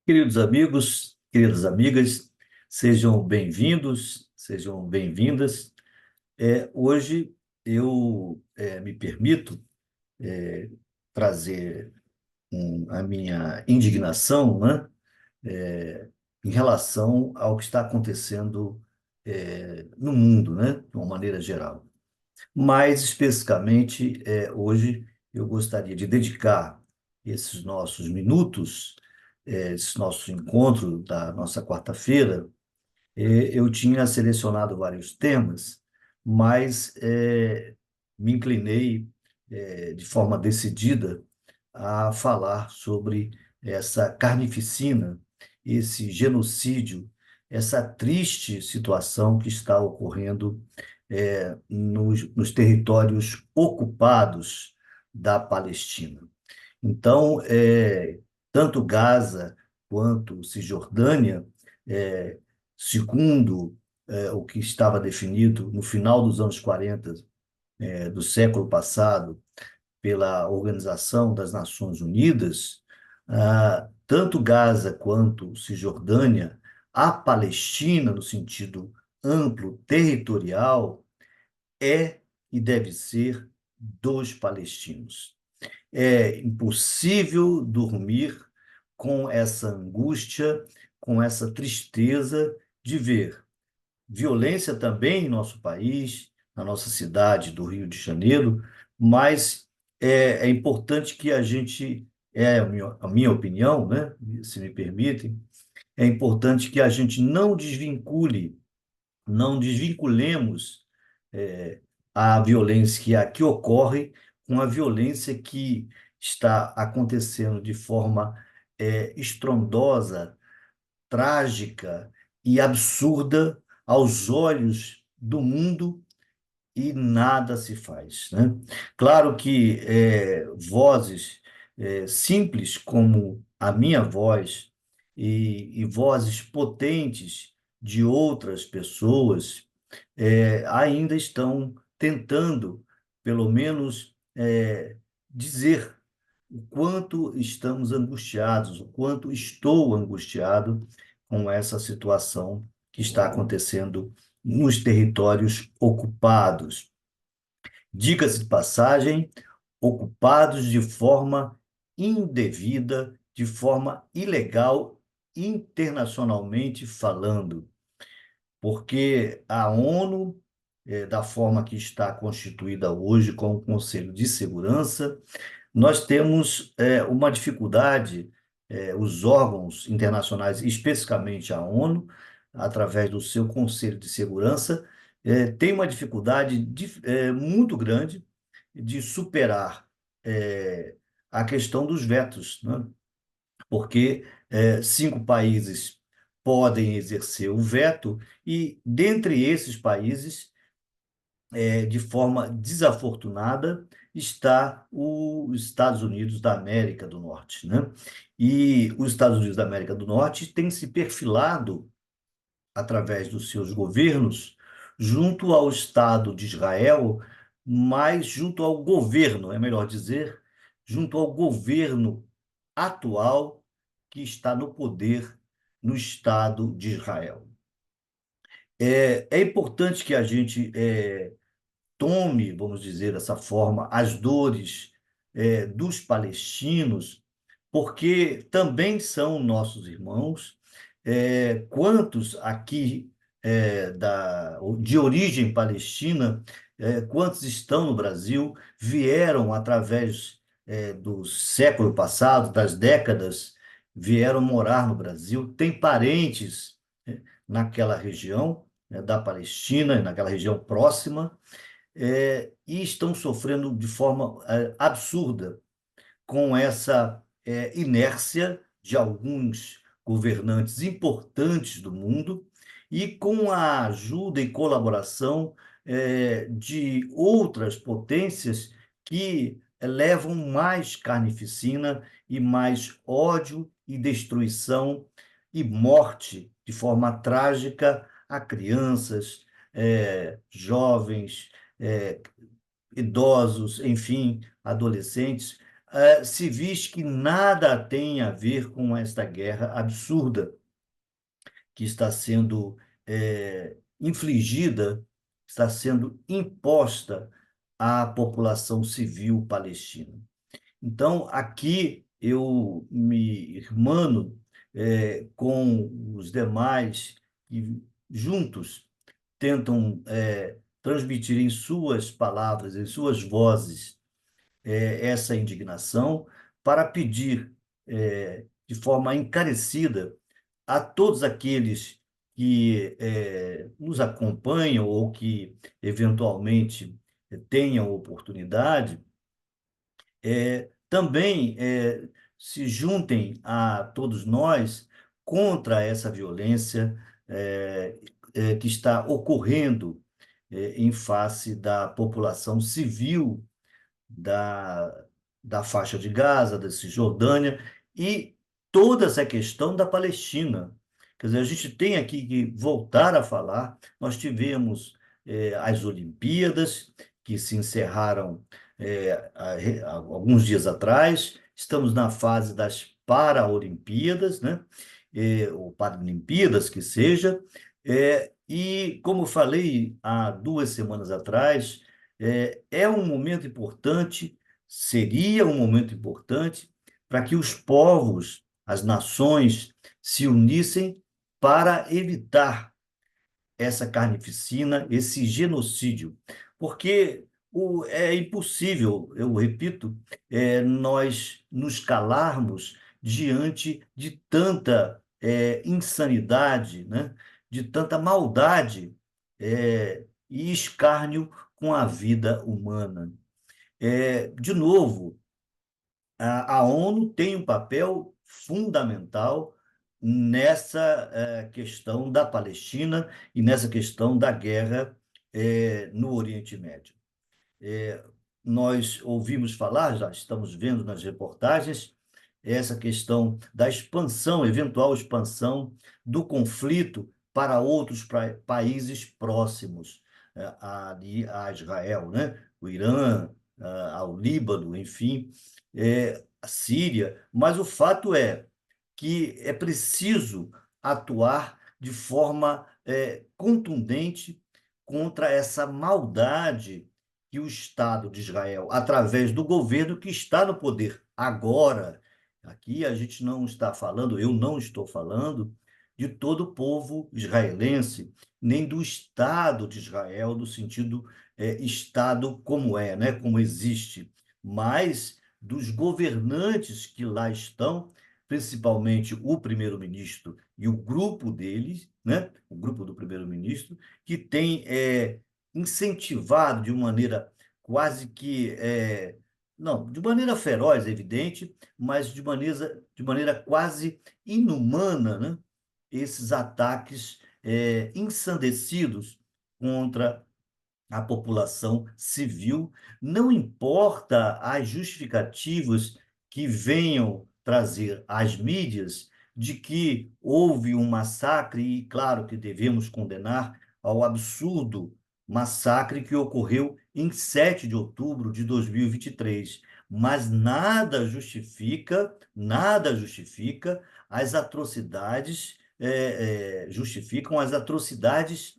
Queridos amigos, queridas amigas, sejam bem-vindos, sejam bem-vindas. Hoje eu me permito trazer a minha indignação, né, é, em relação ao que está acontecendo no mundo, né, de uma maneira geral. Mais especificamente, hoje eu gostaria de dedicar esses nossos minutos, esse nosso encontro da nossa quarta-feira. Eu tinha selecionado vários temas, mas me inclinei, de forma decidida, a falar sobre essa carnificina, esse genocídio, essa triste situação que está ocorrendo, nos territórios ocupados da Palestina. Então, tanto Gaza quanto Cisjordânia, é, segundo o que estava definido no final dos anos 40 do século passado, pela Organização das Nações Unidas, tanto Gaza quanto Cisjordânia, a Palestina, no sentido amplo, territorial, é e deve ser dos palestinos. É impossível dormir com essa angústia, com essa tristeza de ver violência também em nosso país, na nossa cidade do Rio de Janeiro, mas é importante que a gente, a minha opinião, né, se me permitem, é importante que a gente não desvinculemos é, a violência que aqui ocorre com a violência que está acontecendo de forma estrondosa, trágica e absurda aos olhos do mundo e nada se faz, né? Claro que vozes simples como a minha voz e vozes potentes de outras pessoas ainda estão tentando, pelo menos, dizer o quanto estamos angustiados, o quanto estou angustiado com essa situação que está acontecendo nos territórios ocupados. Diga-se de passagem, ocupados de forma indevida, de forma ilegal, internacionalmente falando, porque a ONU, da forma que está constituída hoje com o Conselho de Segurança, nós temos uma dificuldade, os órgãos internacionais, especificamente a ONU, através do seu Conselho de Segurança, tem uma dificuldade muito grande de superar a questão dos vetos, né? Porque 5 países podem exercer o veto e, dentre esses países, de forma desafortunada, está os Estados Unidos da América do Norte, né? E os Estados Unidos da América do Norte têm se perfilado, através dos seus governos, junto ao Estado de Israel, mas junto ao governo, é melhor dizer, junto ao governo atual que está no poder no Estado de Israel. É importante que a gente tome, vamos dizer dessa forma, as dores dos palestinos, porque também são nossos irmãos. Quantos aqui de origem palestina, quantos estão no Brasil, vieram através do século passado, das décadas, vieram morar no Brasil, têm parentes naquela região, da Palestina, naquela região próxima, e estão sofrendo de forma absurda com essa inércia de alguns governantes importantes do mundo e com a ajuda e colaboração de outras potências que levam mais carnificina e mais ódio e destruição e morte de forma trágica a crianças, jovens, eh, idosos, enfim, adolescentes, civis que nada têm a ver com esta guerra absurda que está sendo infligida, está sendo imposta à população civil palestina. Então, aqui eu me irmano com os demais que juntos tentam transmitir em suas palavras, em suas vozes, essa indignação para pedir de forma encarecida a todos aqueles que nos acompanham ou que eventualmente tenham oportunidade também se juntem a todos nós contra essa violência que está ocorrendo em face da população civil da, da faixa de Gaza, da Cisjordânia e toda essa questão da Palestina. Quer dizer, a gente tem aqui que voltar a falar. Nós tivemos as Olimpíadas, que se encerraram há alguns dias atrás, estamos na fase das Paralimpíadas, né? Ou Paralimpíadas, que seja. E, como eu falei há 2 semanas atrás, é um momento importante, seria um momento importante para que os povos, as nações, se unissem para evitar essa carnificina, esse genocídio, porque é impossível, eu repito, nós nos calarmos diante de tanta insanidade, né? De tanta maldade e escárnio com a vida humana. De novo, a ONU tem um papel fundamental nessa questão da Palestina e nessa questão da guerra no Oriente Médio. É, Nós ouvimos falar, já estamos vendo nas reportagens, essa questão da expansão, eventual expansão do conflito para outros países próximos ali a Israel, né? O Irã, ao Líbano, enfim, a Síria. Mas o fato é que é preciso atuar de forma contundente contra essa maldade que o Estado de Israel, através do governo que está no poder agora, aqui a gente não está falando, eu não estou falando de todo o povo israelense, nem do Estado de Israel, no sentido Estado como é, né, como existe, mas dos governantes que lá estão, principalmente o primeiro-ministro e o grupo deles, né, o grupo do primeiro-ministro, que tem incentivado de maneira quase que, não, de maneira feroz, é evidente, mas de maneira quase inumana, né? Esses ataques ensandecidos contra a população civil, não importa as justificativas que venham trazer às mídias de que houve um massacre, e claro que devemos condenar ao absurdo massacre que ocorreu em 7 de outubro de 2023, mas nada justifica as atrocidades, justificam as atrocidades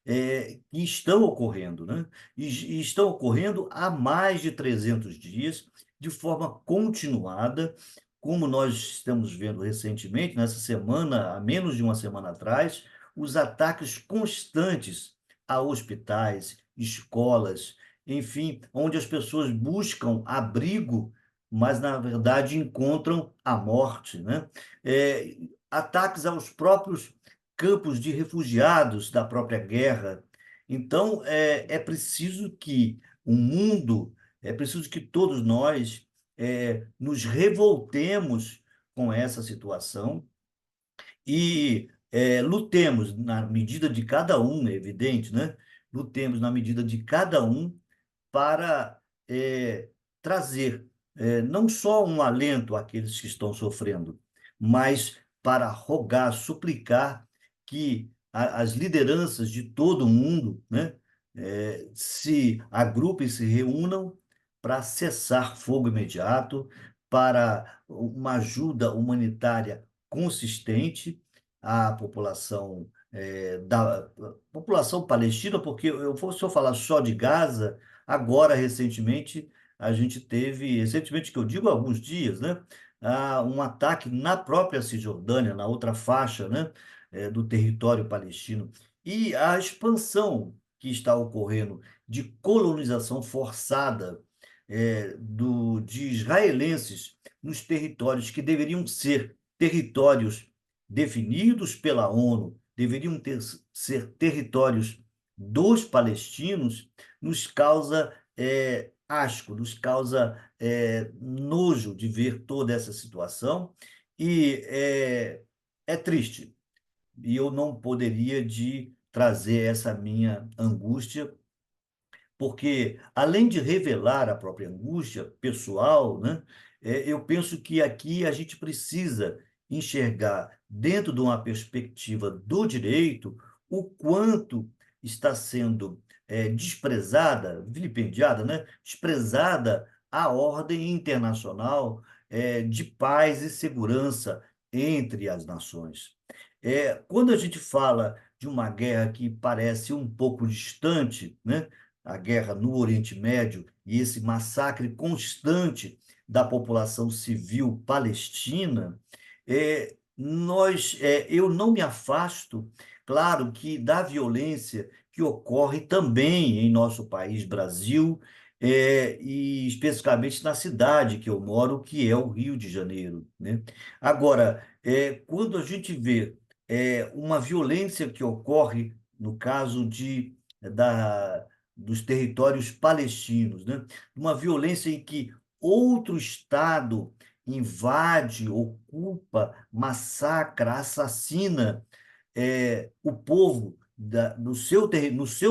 que estão ocorrendo, né? E estão ocorrendo há mais de 300 dias, de forma continuada, como nós estamos vendo recentemente, nessa semana, há menos de uma semana atrás, os ataques constantes a hospitais, escolas, enfim, onde as pessoas buscam abrigo, mas, na verdade, encontram a morte, né? Ataques aos próprios campos de refugiados da própria guerra. Então, é preciso que o mundo, é preciso que todos nós nos revoltemos com essa situação e lutemos na medida de cada um, é evidente, né? Lutemos na medida de cada um para trazer não só um alento àqueles que estão sofrendo, mas para rogar, suplicar que as lideranças de todo o mundo, né, se agrupem, se reúnam para cessar fogo imediato, para uma ajuda humanitária consistente à população da população palestina, porque se eu falar só de Gaza, agora recentemente a gente teve, recentemente que eu digo alguns dias, né, um ataque na própria Cisjordânia, na outra faixa, né, do território palestino. E a expansão que está ocorrendo de colonização forçada de israelenses nos territórios que deveriam ser territórios definidos pela ONU, ser territórios dos palestinos, nos causa asco, nos causa nojo de ver toda essa situação e é triste. E eu não poderia de trazer essa minha angústia porque além de revelar a própria angústia pessoal, né, eu penso que aqui a gente precisa enxergar, dentro de uma perspectiva do direito, o quanto está sendo desprezada, vilipendiada, né, desprezada a ordem internacional de paz e segurança entre as nações. Quando a gente fala de uma guerra que parece um pouco distante, né, a guerra no Oriente Médio e esse massacre constante da população civil palestina, eu não me afasto, claro, que da violência que ocorre também em nosso país, Brasil, e especificamente na cidade que eu moro, que é o Rio de Janeiro, né? Agora, quando a gente vê uma violência que ocorre, no caso da, dos territórios palestinos, né? Uma violência em que outro Estado invade, ocupa, massacra, assassina o povo no seu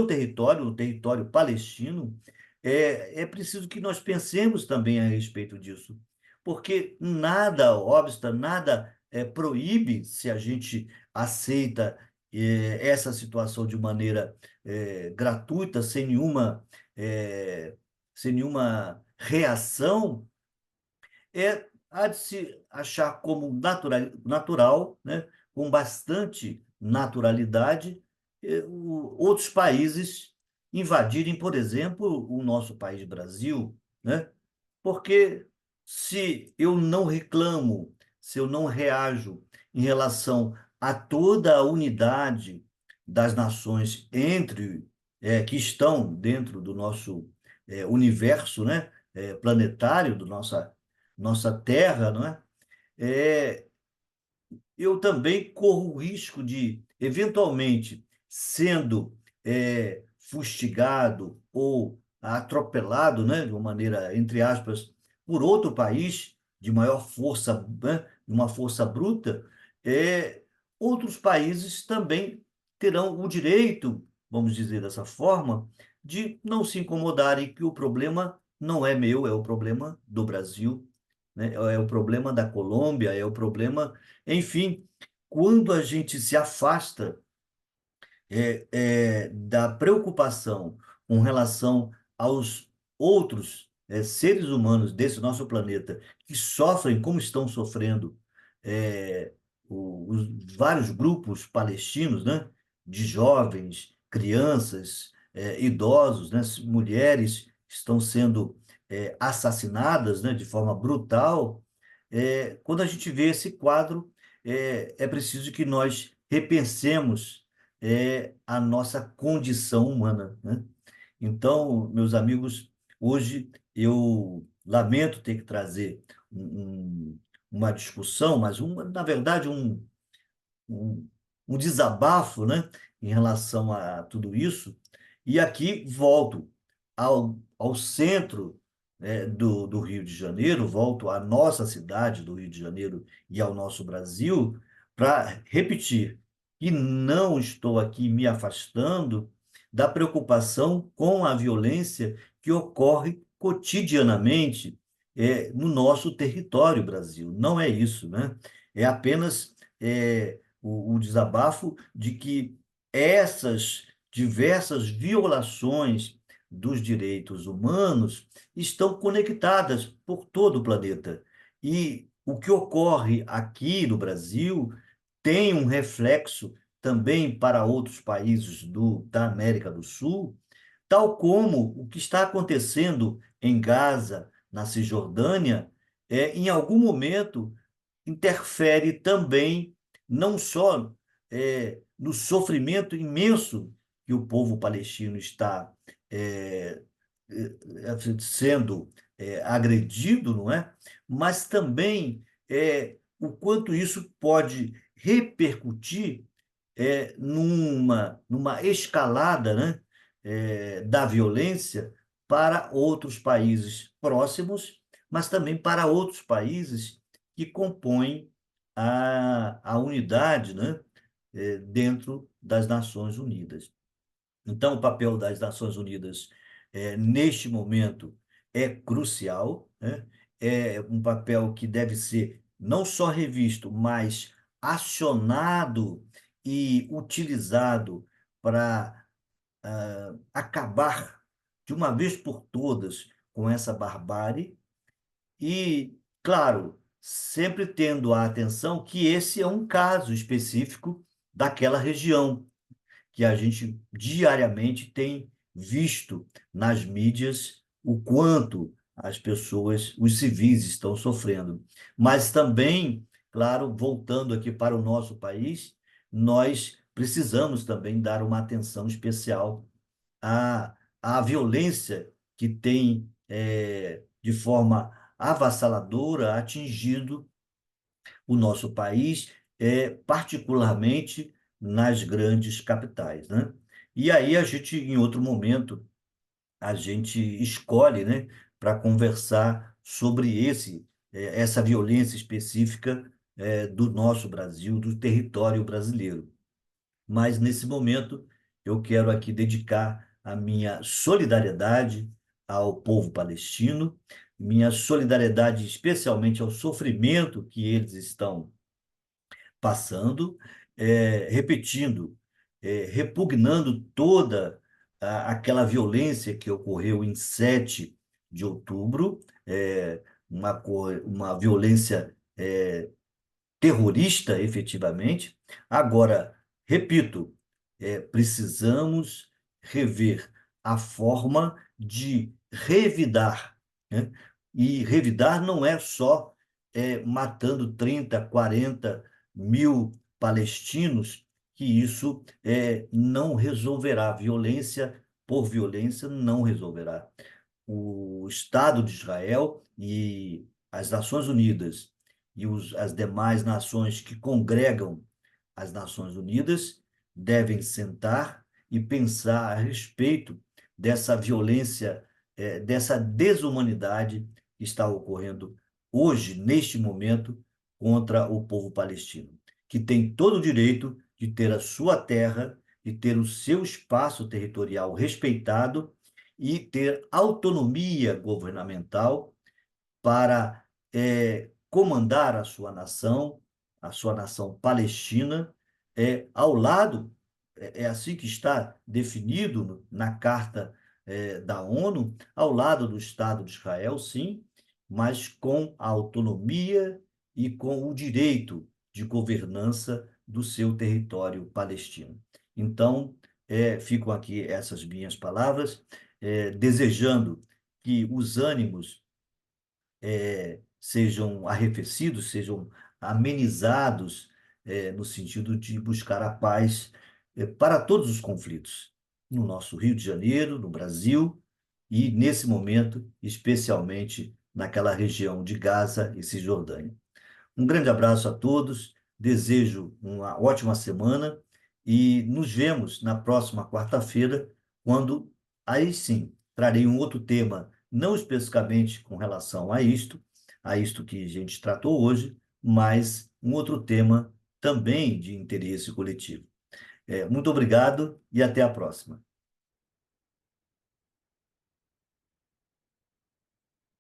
território, no território palestino, é preciso que nós pensemos também a respeito disso, porque nada obsta, nada proíbe, se a gente aceita essa situação de maneira gratuita, eh, sem nenhuma reação, há de se achar como natural, né, com bastante naturalidade, outros países invadirem, por exemplo, o nosso país Brasil, né? Porque se eu não reclamo, se eu não reajo em relação a toda a unidade das nações que estão dentro do nosso universo, né, planetário, do nossa Terra, não é? É, eu também corro o risco de, eventualmente, sendo fustigado ou atropelado, né, de uma maneira, entre aspas, por outro país de maior força, né, de uma força bruta, outros países também terão o direito, vamos dizer dessa forma, de não se incomodarem que o problema não é meu, é o problema do Brasil, né? É o problema da Colômbia, é o problema, enfim, quando a gente se afasta da preocupação com relação aos outros seres humanos desse nosso planeta que sofrem como estão sofrendo é, os vários grupos palestinos, né, de jovens, crianças, idosos, né, mulheres estão sendo assassinadas, né, de forma brutal. Quando a gente vê esse quadro, é preciso que nós repensemos a nossa condição humana, né? Então, meus amigos, hoje eu lamento ter que trazer uma discussão, mas na verdade um, um desabafo, né, em relação a tudo isso. E aqui volto ao centro, do Rio de Janeiro, volto à nossa cidade do Rio de Janeiro e ao nosso Brasil, para repetir que não estou aqui me afastando da preocupação com a violência que ocorre cotidianamente, no nosso território Brasil. Não é isso, né? É apenas o desabafo de que essas diversas violações dos direitos humanos estão conectadas por todo o planeta. E o que ocorre aqui no Brasil tem um reflexo também para outros países da América do Sul, tal como o que está acontecendo em Gaza, na Cisjordânia, em algum momento interfere também não só no sofrimento imenso que o povo palestino está é, sendo agredido, não é? Mas também o quanto isso pode repercutir numa escalada, né, da violência para outros países próximos, mas também para outros países que compõem a unidade, né, dentro das Nações Unidas. Então, o papel das Nações Unidas, neste momento, é crucial, né? É um papel que deve ser não só revisto, mas acionado e utilizado para acabar de uma vez por todas com essa barbárie e, claro, sempre tendo a atenção que esse é um caso específico daquela região que a gente diariamente tem visto nas mídias o quanto as pessoas, os civis estão sofrendo. Mas também, claro, voltando aqui para o nosso país, nós precisamos também dar uma atenção especial à violência que tem, de forma avassaladora, atingido o nosso país, particularmente nas grandes capitais, né? E aí a gente, em outro momento, a gente escolhe, né, para conversar sobre essa violência específica, do nosso Brasil, do território brasileiro. Mas nesse momento eu quero aqui dedicar a minha solidariedade ao povo palestino, minha solidariedade especialmente ao sofrimento que eles estão passando, repetindo, repugnando toda aquela violência que ocorreu em 7 de outubro, uma violência terrorista, efetivamente. Agora, repito, precisamos rever a forma de revidar, né? E revidar não é só matando 30, 40 mil palestinos, que isso não resolverá. Violência por violência não resolverá. O Estado de Israel e as Nações Unidas e as demais nações que congregam as Nações Unidas devem sentar e pensar a respeito dessa violência, dessa desumanidade que está ocorrendo hoje, neste momento, contra o povo palestino, que tem todo o direito de ter a sua terra, de ter o seu espaço territorial respeitado e ter autonomia governamental para comandar a sua nação palestina, ao lado, é assim que está definido na Carta da ONU, ao lado do Estado de Israel, sim, mas com a autonomia e com o direito de governança do seu território palestino. Então, ficam aqui essas minhas palavras, desejando que os ânimos sejam arrefecidos, sejam amenizados, no sentido de buscar a paz, para todos os conflitos, no nosso Rio de Janeiro, no Brasil, e nesse momento, especialmente naquela região de Gaza e Cisjordânia. Um grande abraço a todos, desejo uma ótima semana e nos vemos na próxima quarta-feira, quando aí sim trarei um outro tema, não especificamente com relação a isto que a gente tratou hoje, mas um outro tema também de interesse coletivo. Muito obrigado e até a próxima.